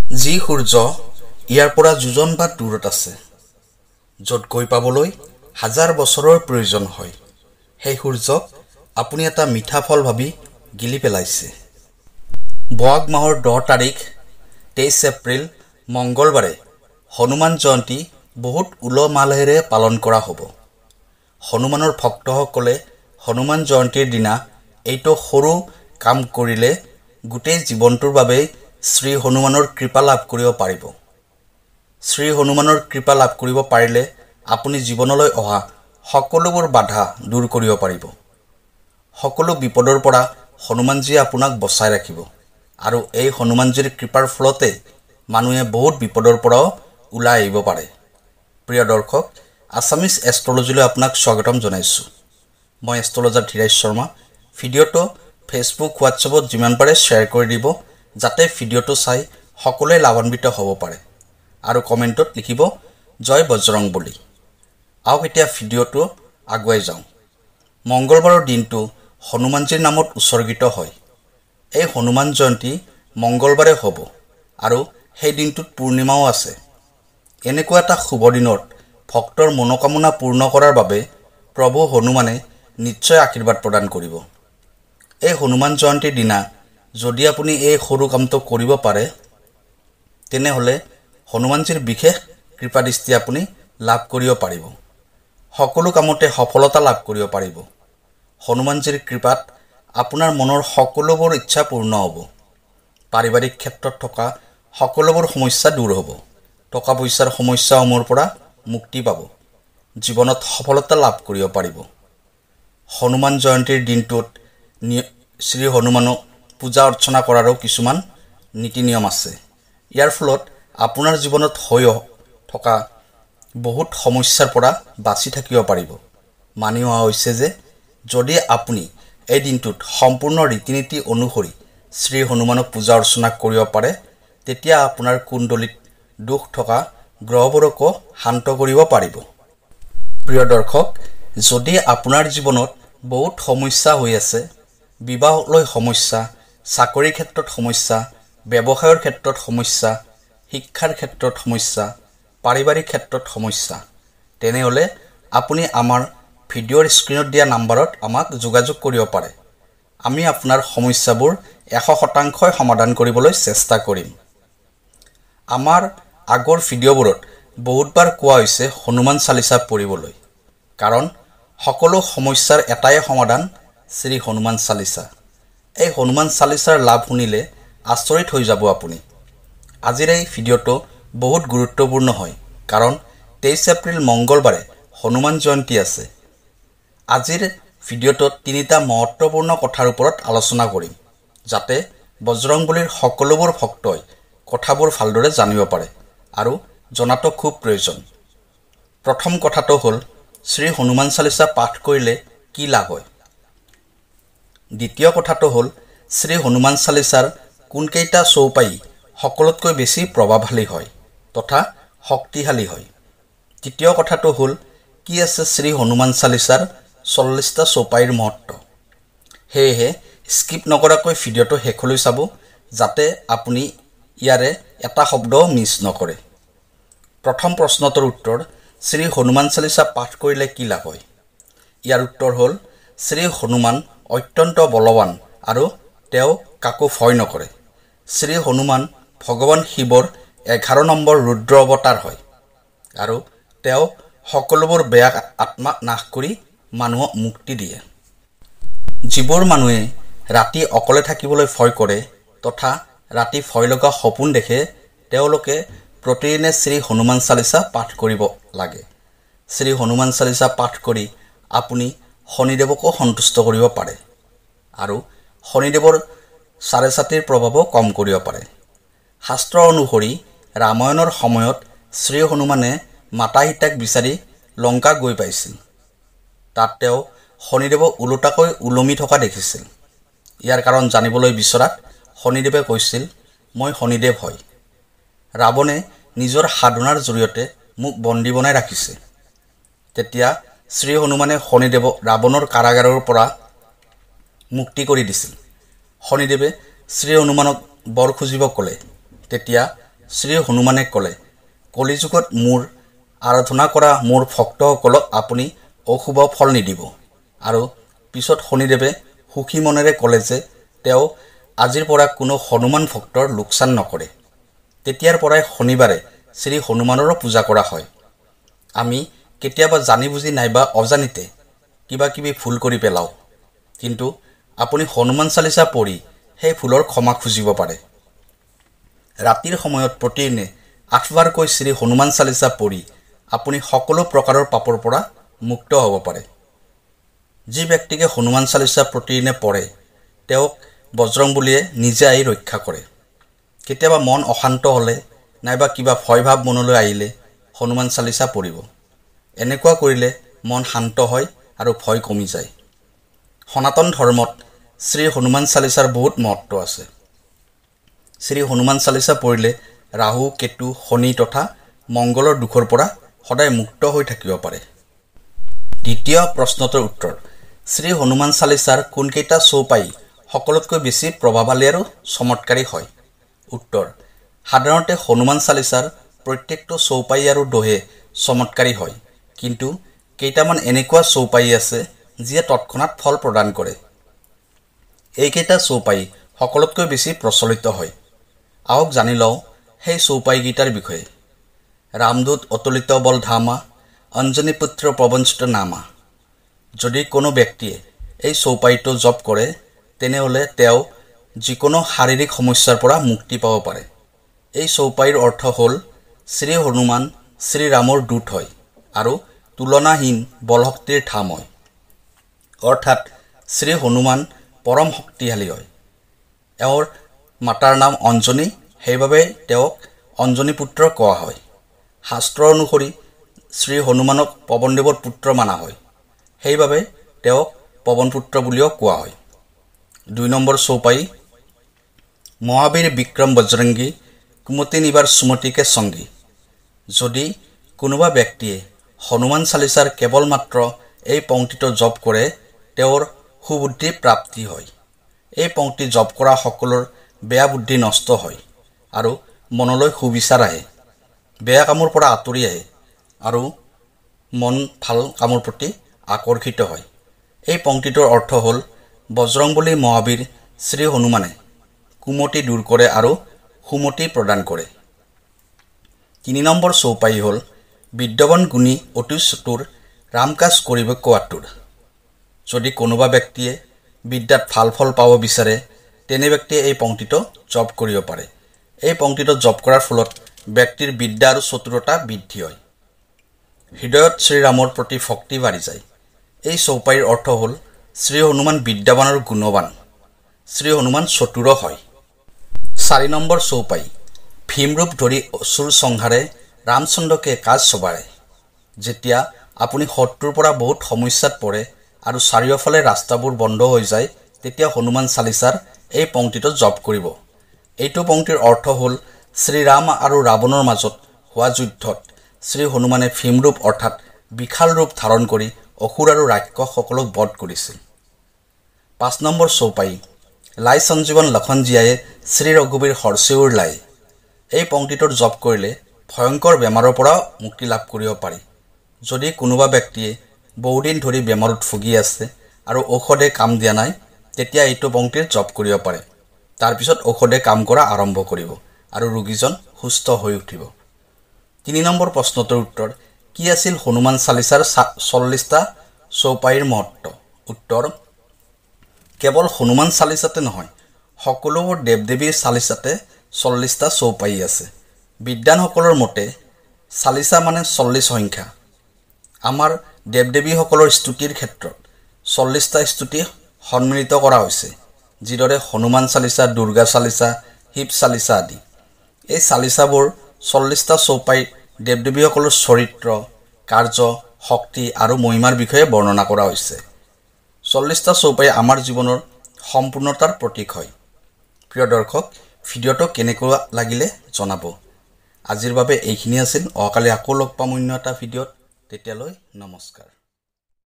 যি সূৰ্য ইয়াৰ পৰা যোজন বা দূৰত আছে, য'ত গৈ পাবলৈ হাজাৰ বছৰৰ প্ৰয়োজন হয়, সেই সূৰ্যক আপুনি এটা মিঠা ফল ভাবি গিলি পেলাইছে। বহাগ মাহৰ 10 তাৰিখ 23 এপ্ৰিল মঙ্গলবাৰে হনুমান জয়ন্তী বহুত উলহ মালহেৰে পালন কৰা হ'ব। হনুমানৰ ভক্তসকলে হনুমান জয়ন্তীৰ দিনা এইটো সৰু কাম কৰিলে গোটেই জীৱনটোৰ বাবে শ্ৰী হনুমানৰ কৃপা লাভ কৰিব পাৰিব। শ্ৰী হনুমানৰ কৃপা লাভ কৰিব পাৰিলে আপুনি জীৱনলৈ অহা সকলোবোৰ বাধা দূৰ কৰিব পাৰিব। সকলো বিপদৰ পৰা হনুমানজীয়ে আপোনাক বচাই ৰাখিব আৰু এই হনুমানজীৰ কৃপাৰ ফলতে মানুহে বহুত বিপদৰ পৰাও ওলাই আহিব পাৰে। প্ৰিয় দৰ্শক, আছামিজ এষ্ট্ৰলজিলৈ আপোনাক স্বাগতম জনাইছোঁ। মই এষ্ট্ৰলজাৰ ধীৰাজ শৰ্মা। ভিডিঅ'টো ফেচবুক, হোৱাটছএপত যিমান পাৰে শ্বেয়াৰ কৰি দিব, যাতে ভিডিঅ'টো চাই সকলোৱে লাভান্বিত হ'ব পাৰে আৰু কমেণ্টত লিখিব জয় বজৰং বুলি। আহক এতিয়া ভিডিঅ'টো আগুৱাই যাওঁ। মঙ্গলবাৰৰ দিনটো হনুমানজীৰ নামত উৎসৰ্গিত হয়। এই হনুমান জয়ন্তী মঙ্গলবাৰে হ'ব আৰু সেই দিনটোত পূৰ্ণিমাও আছে। এনেকুৱা এটা শুভ দিনত ভক্তৰ মনোকামনা পূৰ্ণ কৰাৰ বাবে প্ৰভু হনুমানে নিশ্চয় আশীৰ্বাদ প্ৰদান কৰিব। এই হনুমান জয়ন্তীৰ দিনা যদি আপুনি এই সৰু কামটো কৰিব পাৰে, তেনেহ'লে হনুমানজীৰ বিশেষ কৃপাদৃষ্টি আপুনি লাভ কৰিব পাৰিব। সকলো কামতে সফলতা লাভ কৰিব পাৰিব। হনুমানজীৰ কৃপাত আপোনাৰ মনৰ সকলোবোৰ ইচ্ছা পূৰ্ণ হ'ব। পাৰিবাৰিক ক্ষেত্ৰত থকা সকলোবোৰ সমস্যা দূৰ হ'ব। টকা পইচাৰ সমস্যাসমূহৰ পৰা মুক্তি পাব। জীৱনত সফলতা লাভ কৰিব পাৰিব। হনুমান জয়ন্তীৰ দিনটোত শ্ৰী হনুমানক পূজা অৰ্চনা কৰাৰো কিছুমান নীতি নিয়ম আছে। ইয়াৰ ফলত আপোনাৰ জীৱনত হৈ থকা বহুত সমস্যাৰ পৰা বাচি থাকিব পাৰিব। মানি অহা হৈছে যে যদি আপুনি এই দিনটোত সম্পূৰ্ণ ৰীতি নীতি অনুসৰি শ্ৰী হনুমানক পূজা অৰ্চনা কৰিব পাৰে, তেতিয়া আপোনাৰ কুণ্ডলীত দোষ থকা গ্ৰহবোৰকো শান্ত কৰিব পাৰিব। প্ৰিয় দৰ্শক, যদি আপোনাৰ জীৱনত বহুত সমস্যা হৈ আছে, বিবাহক লৈ সমস্যা, চাকৰিৰ ক্ষেত্ৰত সমস্যা, ব্যৱসায়ৰ ক্ষেত্ৰত সমস্যা, শিক্ষাৰ ক্ষেত্ৰত সমস্যা, পাৰিবাৰিক ক্ষেত্ৰত সমস্যা, তেনেহ'লে আপুনি আমাৰ ভিডিঅ'ৰ স্ক্ৰীণত দিয়া নাম্বাৰত আমাক যোগাযোগ কৰিব পাৰে। আমি আপোনাৰ সমস্যাবোৰ 100% সমাধান কৰিবলৈ চেষ্টা কৰিম। আমাৰ আগৰ ভিডিঅ'বোৰত বহুতবাৰ কোৱা হৈছে হনুমান চালিচা পঢ়িবলৈ, কাৰণ সকলো সমস্যাৰ এটাই সমাধান শ্ৰী হনুমান চালিচা। এই হনুমান চালিচাৰ লাভ শুনিলে আচৰিত হৈ যাব আপুনি। আজিৰ এই ভিডিঅ'টো বহুত গুৰুত্বপূৰ্ণ হয়, কাৰণ 23 এপ্ৰিল মঙ্গলবাৰে হনুমান জয়ন্তী আছে। আজিৰ ভিডিঅ'টোত 3টা মহত্বপূৰ্ণ কথাৰ ওপৰত আলোচনা কৰিম, যাতে বজৰংবলীৰ সকলোবোৰ ভক্তই কথাবোৰ ভালদৰে জানিব পাৰে আৰু জনাটো খুব প্ৰয়োজন। প্ৰথম কথাটো হ'ল শ্ৰী হনুমান চালিচা পাঠ কৰিলে কি লাভ হয়। দ্বিতীয় কথাটো হ'ল শ্ৰী হনুমান চালিচাৰ কোনকেইটা চৌপাই সকলোতকৈ বেছি প্ৰভাৱশালী হয় তথা শক্তিশালী হয়। তৃতীয় কথাটো হ'ল কি আছে শ্ৰী হনুমান চালিচাৰ 40টা চৌপাইৰ মহত্ব। সেয়েহে স্কিপ নকৰাকৈ ভিডিঅ'টো শেষলৈ চাব, যাতে আপুনি ইয়াৰে এটা শব্দও মিছ নকৰে। প্ৰথম প্ৰশ্নটোৰ উত্তৰ, শ্ৰী হনুমান চালিচা পাঠ কৰিলে কি লাভ হয়। ইয়াৰ উত্তৰ হ'ল শ্ৰী হনুমান অত্যন্ত বলৱান আৰু তেওঁ কাকো ভয় নকৰে। শ্ৰী হনুমান ভগৱান শিৱৰ 11 নম্বৰ ৰুদ্ৰ অৱতাৰ হয় আৰু তেওঁ সকলোবোৰ বেয়া আত্মা নাশ কৰি মানুহক মুক্তি দিয়ে। যিবোৰ মানুহে ৰাতি অকলে থাকিবলৈ ভয় কৰে তথা ৰাতি ভয় লগা সপোন দেখে, তেওঁলোকে প্ৰতিদিনে শ্ৰী হনুমান চালিচা পাঠ কৰিব লাগে। শ্ৰী হনুমান চালিচা পাঠ কৰি আপুনি শনিদেৱকো সন্তুষ্ট কৰিব পাৰে আৰু শনিদেৱৰ চাৰে ছাতিৰ প্ৰভাৱো কম কৰিব পাৰে। শাস্ত্ৰ অনুসৰি ৰামায়ণৰ সময়ত শ্ৰী হনুমানে মাতা সীতাক বিচাৰি লংকা গৈ পাইছিল। তাত তেওঁ শনিদেৱক ওলোটাকৈ ওলমি থকা দেখিছিল। ইয়াৰ কাৰণ জানিবলৈ বিচৰাত শনিদেৱে কৈছিল, মই শনিদেৱ হয়। ৰাৱণে নিজৰ সাধনাৰ জৰিয়তে মোক বন্দী বনাই ৰাখিছে। তেতিয়া শ্ৰী হনুমানে শনিদেৱক ৰাৱণৰ কাৰাগাৰৰ পৰা মুক্তি কৰি দিছিল। শনিদেৱে শ্ৰী হনুমানক বৰ খুজিব ক'লে। তেতিয়া শ্ৰী হনুমানে ক'লে, কলিযুগত মোৰ আৰাধনা কৰা মোৰ ভক্তসকলক আপুনি অশুভ ফল নিদিব। আৰু পিছত শনিদেৱে সুখী মনেৰে ক'লে যে তেওঁ আজিৰ পৰা কোনো হনুমান ভক্তৰ লোকচান নকৰে। তেতিয়াৰ পৰাই শনিবাৰে শ্ৰী হনুমানৰো পূজা কৰা হয়। আমি কেতিয়াবা জানি বুজি নাইবা অজানিতে কিবা কিবি ভুল কৰি পেলাওঁ, কিন্তু আপুনি হনুমান চালিচা পঢ়ি সেই ভুলৰ ক্ষমা খুজিব পাৰে। ৰাতিৰ সময়ত প্ৰতিদিনে 8 বাৰকৈ শ্ৰী হনুমান চালিচা পঢ়ি আপুনি সকলো প্ৰকাৰৰ পাপৰ পৰা মুক্ত হ'ব পাৰে। যি ব্যক্তিকে হনুমান চালিচা প্ৰতিদিনে পঢ়ে তেওঁক বজৰংবলীয়ে নিজে আহি ৰক্ষা কৰে। কেতিয়াবা মন অশান্ত হ'লে নাইবা কিবা ভয় ভাৱ মনলৈ আহিলে হনুমান চালিচা পঢ়িব। এনেকুৱা কৰিলে মন শান্ত হয় আৰু ভয় কমি যায়। সনাতন ধৰ্মত শ্ৰী হনুমান চালিচাৰ বহুত মহত্ব আছে। শ্ৰী হনুমান চালিচা পঢ়িলে ৰাহু, কেতু, শনি তথা মংগলৰ দুখৰ পৰা সদায় মুক্ত হৈ থাকিব পাৰে। দ্বিতীয় প্ৰশ্নটোৰ উত্তৰ, শ্ৰী হনুমান চালিচাৰ কোনকেইটা চৌপাই সকলোতকৈ বেছি প্ৰভাৱশালী আৰু চমৎকাৰী হয়? উত্তৰ, সাধাৰণতে হনুমান চালিচাৰ প্ৰত্যেকটো চৌপাই আৰু দোহে চমৎকাৰী হয়, কিন্তু কেইটামান এনেকুৱা চৌপাই আছে যিয়ে তৎক্ষণাত ফল প্ৰদান কৰে। এইকেইটা চৌপাই সকলোতকৈ বেছি প্ৰচলিত হয়। আহক জানি লওঁ সেই চৌপাইকেইটাৰ বিষয়ে। ৰামদূত অতুলিত বল ধামা, অঞ্জনী পুত্ৰ পৱনসুত নামা। যদি কোনো ব্যক্তিয়ে এই চৌপাইটো জপ কৰে তেনেহ'লে তেওঁ যিকোনো শাৰীৰিক সমস্যাৰ পৰা মুক্তি পাব পাৰে। এই চৌপাইৰ অৰ্থ হ'ল শ্ৰী হনুমান শ্ৰীৰামৰ দূত হয় আৰু তুলনাহীন বলশক্তিৰ ধাম হয়। অৰ্থাৎ শ্ৰী হনুমান পৰম শক্তিশালী হয়। এওঁৰ মাতাৰ নাম অঞ্জনী, সেইবাবে তেওঁক অঞ্জনী পুত্ৰ কোৱা হয়। শাস্ত্ৰ অনুসৰি শ্ৰী হনুমানক পৱনদেৱৰ পুত্ৰ মানা হয়, সেইবাবে তেওঁক পৱনপুত্ৰ বুলিও কোৱা হয়। 2 নম্বৰ চৌপাই, মহাবীৰ বিক্ৰম বজৰংগী কুমতি নিবাৰ সুমতিকে সংগী। যদি কোনোবা ব্যক্তিয়ে হনুমান চালিচাৰ কেৱল মাত্ৰ এই পংক্তিটো জপ কৰে তেওঁৰ সুবুদ্ধি প্ৰাপ্তি হয়। এই পংক্তি জপ কৰা সকলৰ বেয়া বুদ্ধি নষ্ট হয় আৰু মনলৈ সুবিচাৰ আহে, বেয়া কামৰ পৰা আঁতৰি আহে আৰু মন ভাল কামৰ প্ৰতি আকৰ্ষিত হয়। এই পংক্তিটোৰ অৰ্থ হ'ল বজৰংবলী মহাবীৰ শ্ৰী হনুমানে কুমতি দূৰ কৰে আৰু সুমতি প্ৰদান কৰে। 3 নম্বৰ চৌপাই হ'ল বিদ্যৱান গুণী অতি চতুৰ ৰামকাজ কৰিব কোৱাতুৰ। যদি কোনোবা ব্যক্তিয়ে বিদ্যাত ভাল ফল পাব বিচাৰে তেনে ব্যক্তিয়ে এই পংক্তিটো জপ কৰিব পাৰে। এই পংক্তিটো জপ কৰাৰ ফলত ব্যক্তিৰ বিদ্যা আৰু চতুৰতা বৃদ্ধি হয়। হৃদয়ত শ্ৰীৰামৰ প্ৰতি ভক্তি বাঢ়ি যায়। এই চৌপাইৰ অৰ্থ হ'ল শ্ৰী হনুমান বিদ্যাৱান আৰু গুণৱান, শ্ৰী হনুমান চতুৰ হয়। 4 নম্বৰ চৌপাই, ভীমৰূপ ধৰি অসুৰ সংহাৰে ৰামচন্দ্ৰকে কাজ চবাৰে। যেতিয়া আপুনি শত্ৰুৰ পৰা বহুত সমস্যাত পৰে আৰু চাৰিওফালে ৰাস্তাবোৰ বন্ধ হৈ যায় তেতিয়া হনুমান চালিচাৰ এই পংক্তিটো জপ কৰিব। এইটো পংক্তিৰ অৰ্থ হ'ল শ্ৰীৰাম আৰু ৰাৱণৰ মাজত হোৱা যুদ্ধত শ্ৰী হনুমানে ভীমৰূপ অৰ্থাৎ বিশাল ৰূপ ধাৰণ কৰি অসুৰ আৰু ৰাক্ষসসকলক বধ কৰিছিল। 5 নম্বৰ চৌপাই, লাই সঞ্জীৱন লক্ষণ জীয়াই শ্ৰী ৰঘুবীৰ হৰচেউৰ লাই। এই পংক্তিটোৰ জপ কৰিলে ভয়ংকৰ বেমাৰৰ পৰা মুক্তি লাভ কৰিব পাৰি। যদি কোনোবা ব্যক্তিয়ে বহুদিন ধৰি বেমাৰত ভুগি আছে আৰু ঔষধে কাম দিয়া নাই তেতিয়া এইটো পংক্তিৰ জপ কৰিব পাৰে। তাৰপিছত ঔষধে কাম কৰা আৰম্ভ কৰিব আৰু ৰোগীজন সুস্থ হৈ উঠিব। 3 নম্বৰ প্ৰশ্নটোৰ উত্তৰ, কি আছিল হনুমান চালিচাৰ 40টা চৌপাইৰ মহত্ব? উত্তৰ, কেৱল হনুমান চালিচাতে নহয় সকলোবোৰ দেৱ দেৱীৰ চালিচাতে 40টা চৌপাই আছে। বিদ্বানসকলৰ মতে চালিচা মানে 40 সংখ্যা। আমাৰ দেৱ দেৱীসকলৰ স্তুতিৰ ক্ষেত্ৰত 40টা স্তুতি সন্মিলিত কৰা হৈছে, যিদৰে হনুমান চালিচা, দুৰ্গা চালিচা, শিৱ চালিচা আদি। এই চালিচাবোৰ 40টা চৌপাই দেৱ দেৱীসকলৰ চৰিত্ৰ, কাৰ্য, শক্তি আৰু মহিমাৰ বিষয়ে বৰ্ণনা কৰা হৈছে। 40টা চৌপাই আমাৰ জীৱনৰ সম্পূৰ্ণতাৰ প্ৰতীক হয়। প্ৰিয় দৰ্শক, ভিডিঅ'টো কেনেকুৱা লাগিলে জনাব। আজিৰ বাবে এইখিনি আছিল। অহাকালি আকৌ লগ পাম অন্য এটা ভিডিঅ'ত। তেতিয়ালৈ নমস্কাৰ।